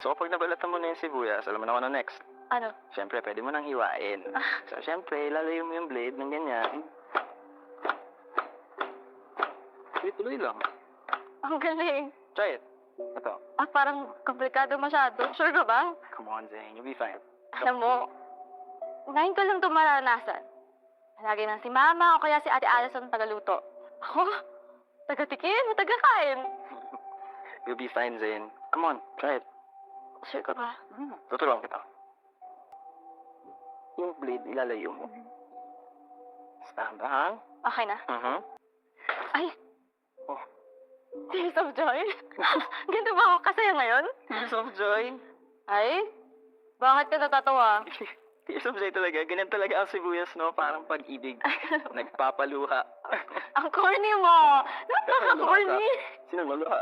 So kapag nabalatan mo na yung sibuyas, alam mo na kung ano next. Ano? Siyempre, pwede mo nang hiwain. So, siyempre, lalayo mo yung blade ng ganyan. Tuloy-tuloy lang. Ang galing. Try it. Ito. Parang komplikado masyado. Sure ka ba? Come on, Zane. You'll be fine. Alam mo, ngayon ko lang ito maranasan. Lagi nang si Mama o kaya si Ate Alison tagaluto. Ako, taga-tikim, taga-kain. You'll be fine, Zane. Come on, try it. Sure ka ba? Tutulungan kita. Yung blade, ilalayo mo. Dahan-dahan. Okay na? Ay! Oh. Tears of joy? Ganito ba ako kasaya ngayon? Tears of joy. Ay? Bakit ka natatawa? Tears of joy talaga. Ganyan talaga ang sibuyas, no? Parang pag-ibig. Nagpapaluha. Ang corny mo! Napaka-corny! Sino maluha?